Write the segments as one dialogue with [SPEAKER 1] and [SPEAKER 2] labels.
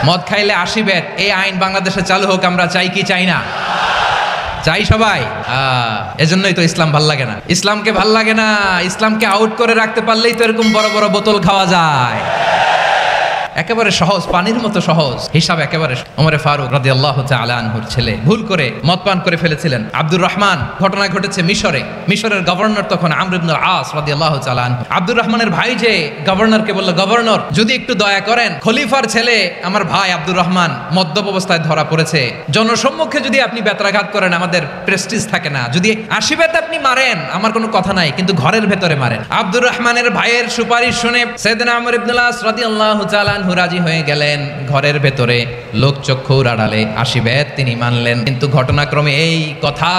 [SPEAKER 1] মদ খাইলে 80 বেত, এই আইন বাংলাদেশে চালু হোক, আমরা চাই কি চাই না? চাই সবাই। এজন্যই তো ইসলাম ভাল লাগে না। ইসলামকে ভাল লাগে না, ইসলামকে আউট করে রাখতে পারলেই তো এরকম বড় বড় বোতল খাওয়া যায়। একেবারে সহজ, পানির মতো সহজ হিসাব একেবারে। ওমরে ফারুক রাদিয়াল্লাহু তাআলা আনহুর ছেলে ভুল করে মদ পান করে ফেলেছিলেন। আব্দুর রহমান, ঘটনা ঘটেছে মিশরে। মিশরের গভর্নর তখন আমর ইবনুল আস রাদিয়াল্লাহু তাআলা আনহু। আব্দুর রহমানের ভাই যে গভর্নরকে বলল, গভর্নর যদি একটু দয়া করেন, খলিফার ছেলে আমার ভাই আব্দুর রহমান মদ্যপ অবস্থায় ধরা পড়েছে, জনসম্মুখে যদি আপনি বেত্রাঘাত করেন আমাদের প্রেস্টিজ থাকে না, যদি 80 বেত আপনি মারেন আমার কোনো কথা নাই, কিন্তু ঘরের ভেতরে মারেন। আব্দুর রহমানের ভাইয়ের সুপারিশ শুনে সাইয়েদনা আমর ইবনুল আস রাদিয়াল্লাহু তাআলা রাজি হয়ে গেলেন। ঘরের ভেতরে লোক চক্ষুর আড়ালে 80 বেত তিনি মানলেন। কিন্তু ঘটনাক্রমে এই কথা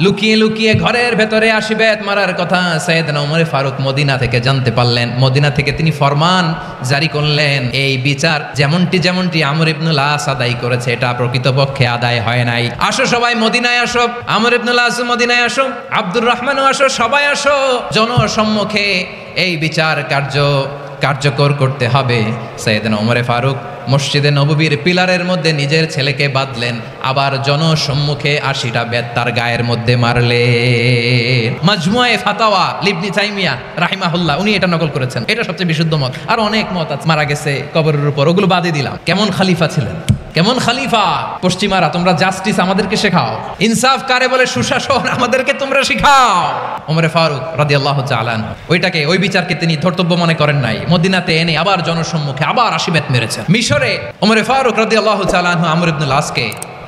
[SPEAKER 1] লুকিয়ে লুকিয়ে ঘরের ভেতরে 80 বেত মারার কথা সাইয়েদনা ওমর ফারুক মদিনা থেকে জানতে পারলেন। মদিনা থেকে তিনি ফরমান জারি করলেন, এই বিচার যেমনটি আমর ইবনুল আস আদায় করেছে এটা প্রকৃতপক্ষে আদায় হয় নাই। আসো সবাই মদিনায় আসো, আমর ইবনুল আস মদিনায় আসো, আব্দুর রহমানও আসো, সবাই আসো, জনসম্মুখে এই বিচার কার্যকর করতে হবে। সাইয়েদনা ওমর ফারুক মসজিদে নববীর পিলারের মধ্যে নিজের ছেলেকে বাঁধলেন, আবার জনসম্মুখে 80টা বেত তার গায়ের মধ্যে মারলেন। মাজমুয়ে ফাতাওয়া ইবনে তাইমিয়া রাহিমাহুল্লাহ উনি এটা নকল করেছেন। এটা সবচেয়ে বিশুদ্ধ মত। আর অনেক মত আছে, মারা গেছে কবরের উপর, ওগুলো বাদই দিলাম। কেমন খলিফা ছিলেন, কেমন খলিফা। পশ্চিমারা তোমরা জাস্টিস আমাদেরকে শেখাও, ইনসাফ কারে বলে সুশাসন আমাদেরকে তোমরা শিখাও। ওমর ফারুক রাদিয়াল্লাহু তাআলা ওইটাকে, ওই বিচারকে তিনি ধর্তব্য মনে করেন নাই। মদিনাতে এনে আবার জনসম্মুখে আবার 80 বেত মেরেছেন। মিশরে ওমর ফারুক রাদিয়াল্লাহু তাআলা আমর ইবনুল আসকে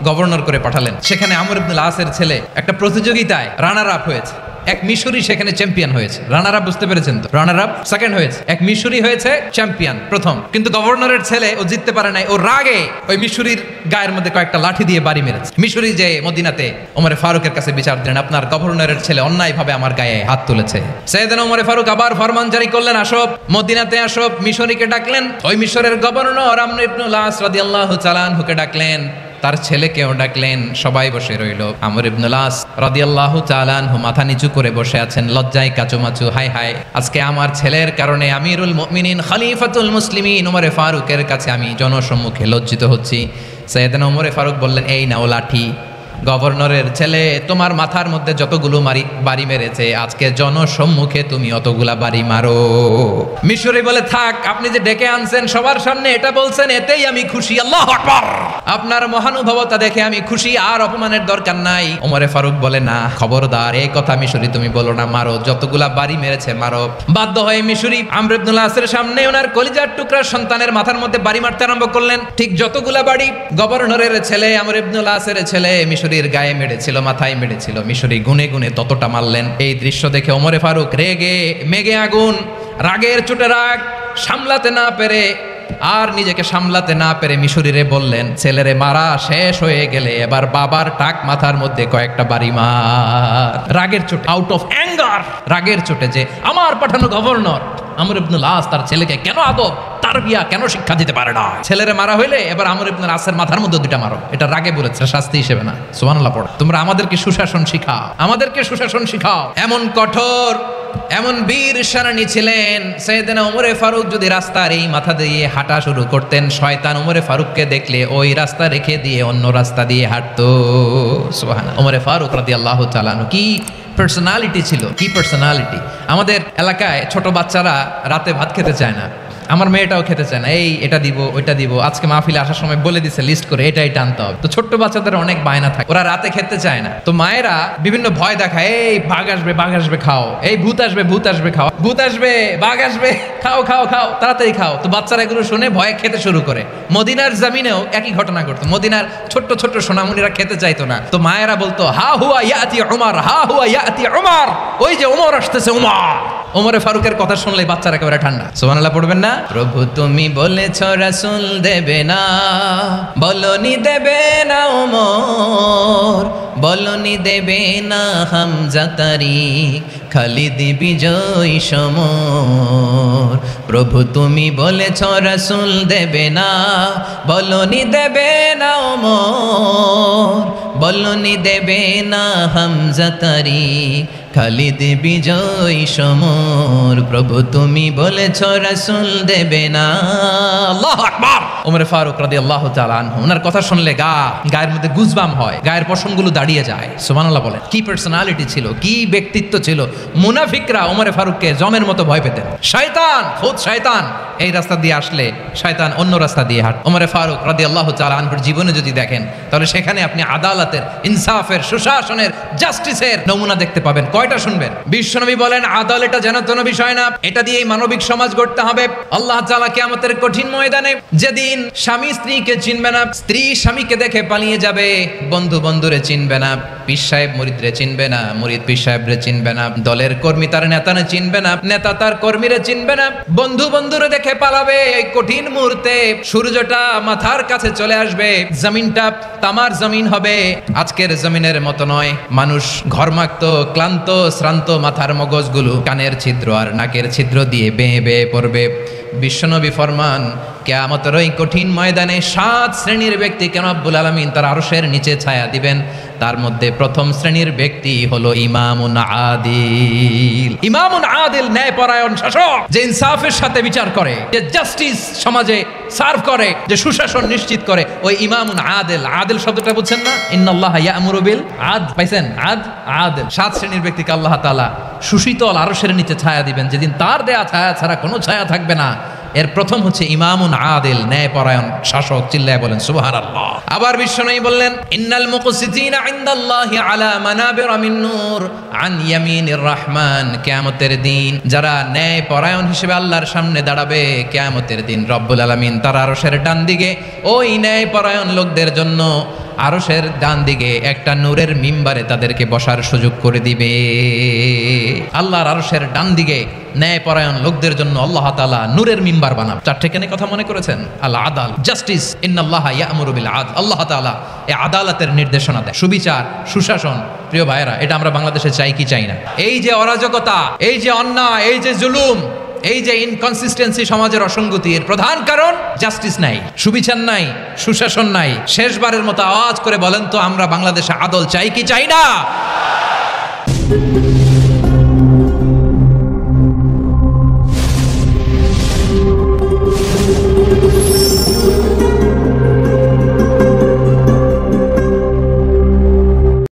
[SPEAKER 1] গভর্নর করে পাঠালেন। সেখানে আমর ইবনুল আসের ছেলে একটা প্রতিযোগিতায় রানার আপ হয়েছে। এক মিশরি সেখানে চ্যাম্পিয়ন হয়েছে। রানার আপ বুঝতে পেরেছেন তো? রানার আপ সেকেন্ড হয়েছে, এক মিশরি হয়েছে চ্যাম্পিয়ন প্রথম। কিন্তু গভর্নরের ছেলে ও জিততে পারে নাই। ও রাগে ওই মিশরির গায়ের মধ্যে কয়েকটা লাঠি দিয়ে বাড়ি মেরেছে। মিশরি যে মদিনাতে ওমর ফারুকের কাছে বিচার দিলেন, আপনার গভর্নরের ছেলে অন্যায়ভাবে আমার গায়ে হাত তুলেছে। সাইয়েদনা ওমর ফারুক আবার ফরমান জারি করলেন, আসো মদিনাতে আসো। মিশরিকে ডাকলেন। ওই মিশরের গভর্নর আমর ইবনুল আস রাদিয়াল্লাহু তাআলা আনহুকে ডাকলেন, তার ছেলেকেও ডাকলেন। সবাই বসে রইল। আমর ইবনুল আস রাদিয়াল্লাহু তাআলা আনহু মাথা নিচু করে বসে আছেন, লজ্জায় কাচুমাচু। হায় হায়, আজকে আমার ছেলের কারণে আমিরুল মুমিনিন খলিফাতুল মুসলিমিন ওমর ফারুকের কাছে আমি জনসম্মুখে লজ্জিত হচ্ছি। সাইয়েদনা ওমর ফারুক বললেন, এই নাও লাঠি। গভর্নরের ছেলে তোমার মাথার মধ্যে যতগুলো বাড়ি মেরেছে, আজকে জনসম্মুখে তুমি অতগুলা বাড়ি মারো। মিশরি বলে, থাক, আপনি যে ডেকে আনছেন সবার সামনে এটা বলছেন, এতেই আমি খুশি। আল্লাহু আকবার, আপনার মহানুভবতা দেখে আমি খুশি, আর অপমানের দরকার নাই। ওমরে ফারুক বলে, না, খবরদার, এই কথা মিশরি তুমি বলো না, মারো, যতগুলা বাড়ি মেরেছে মারো। বাধ্য হয়ে মিশরি আমর ইবনুল আসের সামনে ওনার কলিজার টুকরা সন্তানের মাথার মধ্যে বাড়ি মারতে আরম্ভ করলেন। ঠিক যতগুলা বাড়ি গভর্নরের ছেলে আমর ইবনুল আসের ছেলে মিশরির গায়ে মেরেছিল, মাথায় মেরেছিল, মিশরি গুনে গুনে ততটা মারলেন। এই দৃশ্য দেখে ওমরে ফারুক রেগে মেগে আগুন, রাগের চোটে রাগ সামলাতে না পেরে আর নিজেকে সামলাতে না পেরে মিশরিরে বললেন, ছেলেরে মারা শেষ হয়ে গেলে এবার বাবার টাক মাথার মধ্যে কয়েকটা বাড়ি মার। রাগের চোটে, আউট অফ অ্যাঙ্গার, রাগের চোটে যে আমার পাঠানো গভর্নর আমর ইবনুল আস তার ছেলেকে কেন আদব তারবিয়া কেন শিক্ষা দিতে পারে না। ছেলেরে মারা হইলে এবার আমর ইবনুল আসের মাথার মধ্যে দুইটা মারো। এটা রাগে বলেছে, শাস্তি হিসেবে না। সুবহানাল্লাহ পড়ো। তোমরা আমাদেরকে সুশাসন শিখাও, আমাদেরকে সুশাসন শিখাও। এমন কঠোর, এমন বীর সেনানী ছিলেন সাইয়েদনা ওমরে ফারুক। যদি রাস্তার এই মাথা দিয়ে হাঁটা শুরু করতেন, শয়তান ওমরে ফারুককে দেখলে ওই রাস্তা রেখে দিয়ে অন্য রাস্তা দিয়ে হাঁটতো। সুবহানাল্লাহ। ওমরে ফারুক রাদিয়াল্লাহু তাআলা কি পার্সোনালিটি ছিল, কি পার্সোনালিটি। আমাদের এলাকায় ছোট বাচ্চারা রাতে ভাত খেতে চায় না, আমার মেয়েটাও খেতে চায় না। এই এটা দিব, ওইটা দিব, আজকে মাহফিলে আসার সময় বলে দিছে লিস্ট করে এটা আনতে হবে। তো ছোট্ট বাচ্চাদের অনেক বায়না থাকে, ওরা রাতে খেতে চায় না। তো মায়েরা বিভিন্ন ভয় দেখায়, এই বাঘ আসবে, বাঘ আসবে, খাও, এই ভূত আসবে, ভূত আসবে, খাও, ভূত আসবে, বাঘ আসবে, খাও খাও খাও, তাড়াতাড়ি খাও। তো বাচ্চারা এগুলো শুনে ভয়ে খেতে শুরু করে। মদিনার জমিনেও একই ঘটনা ঘটতো। মদিনার ছোট্ট ছোট্ট সোনামণিরা খেতে চাইতো না। তো মায়েরা বলতো, হা হুয়া ইয়াতি উমর, হা হুয়া ইয়াতি উমর, ওই যে ওমর আসতেছে, ওমর। ওমরে ফারুকের কথা শুনলে বাচ্চারা একেবারে ঠান্ডা। সুবহানাল্লাহ পড়বেন না? প্রভু তুমি বলেছ রাসূল দেবে না, বলনি দেবে না ওমর, বলনি দেবে না হামজা তারিক, খালিদ বিজয় সমর। প্রভু তুমি বলেছ রাসূল দেবে না, বলনি দেবে না ওমর, বলনি দেবে না হামজা তারিক, খালিদ বিজয় সমর, প্রভু তুমি বলেছ রাসূল দেবে না। আল্লাহু আকবার। ওমর ফারুক রাদিয়াল্লাহু তাআলা আনহু, ওনার কথা শুনলে গায়ের মধ্যে গুজবাম হয়, গায়ের পশমগুলো দাঁড়িয়ে যায়। সুবহানাল্লাহ বলেন। কি পার্সোনালিটি ছিল, কি ব্যক্তিত্ব ছিল। মুনাফিকরা ওমর ফারুককে জমের মতো ভয় পেতেন। শয়তান, খুদ শয়তান এই রাস্তা দিয়ে আসলে শয়তান অন্য রাস্তা দিয়ে হাঁট। ওমর ফারুক রাদিয়াল্লাহু তাআলা আনহুর জীবনে যদি দেখেন, তাহলে সেখানে আপনি আদালতের, ইনসাফের, সুশাসনের, জাস্টিসের নমুনা দেখতে পাবেন। কয়টা শুনবেন? বিশ্বনবী বলেন, আদালত এটা যেন তেন বিষয় না, এটা দিয়েই মানবিক সমাজ গড়তে হবে। আল্লাহ তাআলা কিয়ামতের কঠিন ময়দানে, যেদিন স্বামী স্ত্রীকে চিনবে না, স্ত্রী স্বামীকে দেখে পালিয়ে যাবে, বন্ধু বন্ধুরে চিনবে না, পীর সাহেব মুরিদরে চিনবে না, মুরিদ পীর সাহেবরে চিনবে না, দলের কর্মী তার নেতারে চিনবে না, নেতা তার কর্মীরে চিনবে না, বন্ধু বন্ধুরে দেখে পালাবে। এই কঠিন মুহূর্তে সূর্যটা মাথার কাছে চলে আসবে, জমিনটা তামার জমিন হবে, আজকের জমিনের মতো নয়। মানুষ ঘর্মাক্ত, ক্লান্ত, শ্রান্ত মাথার মগজগুলো কানের ছিদ্র আর নাকের ছিদ্র দিয়ে বেয়ে বেয়ে পড়বে। বিশ্বনবী ফরমান, কিয়ামতের ওই কঠিন ময়দানে 7 শ্রেণীর ব্যক্তিকে রব্বুল আলামিন তার আরশের নিচে ছায়া দিবেন। তার মধ্যে প্রথম শ্রেণীর ব্যক্তি হলো ইমামুন আদিল। ইমামুন আদিল, ন্যায়পরায়ণ শাসক, যে ইনসাফের সাথে বিচার করে, যে জাস্টিস সমাজে সার্ভ করে, যে সুশাসন নিশ্চিত করে, ওই ইমামুন আদিল। আদিল শব্দটা বুঝছেন না? ইন্নাল্লাহা ইয়া'মুরু বিল আদল, পাইছেন? আদিল। 7 শ্রেণীর ব্যক্তিকে আল্লাহ তাআলা সুশীতল আরশের নিচে ছায়া দিবেন, যেদিন তার দেয়া ছায়া ছাড়া কোনো ছায়া থাকবে না। এর প্রথম হচ্ছে ইমামুন আদিল, ন্যায়পরায়ণ শাসক। চিল্লায় বলেন সুবহানাল্লাহ। আবার বিশ্বনবী বললেন, ইন্নাল মুকসিতিনা ইনদাল্লাহি আলা মানাবির মিন নূর আন ইয়ামিনির রহমান। কিয়ামতের দিন যারা ন্যায়পরায়ণ হিসেবে আল্লাহর সামনে দাঁড়াবে, কিয়ামতের দিন রব্বুল আলামিন তার আরশের ডান দিকে ওই ন্যায়পরায়ণ লোকদের জন্য আরশের ডান দিকে একটা নূরের মিম্বারে তাদেরকে বসার সুযোগ করে দিবে। আল্লাহর আরশের ডান দিকে ন্যায়পরায়ণ লোকদের জন্য আল্লাহ তাআলা নূরের মিম্বার বানান। 4টে কেন কথা মনে করেছেন? আল আদাল, জাস্টিস, ইন্নাল্লাহা ইয়া'মুরু বিল আদল। আল্লাহ তাআলা এই আদালতের নির্দেশনা দেয়, সুবিচার, সুশাসন। প্রিয় ভাইয়েরা, এটা আমরা বাংলাদেশে চাই কি চাই না? এই যে অরাজকতা, এই যে অন্যায়, এই যে জুলুম, এই যে ইনকনসিস্টেন্সি, সমাজের অসঙ্গতি, এর প্রধান কারণ জাস্টিস নাই, সুবিচার নাই, সুশাসন নাই। শেষবারের মতো আওয়াজ করে বলেন তো, আমরা বাংলাদেশে আদল চাই কি চাই না?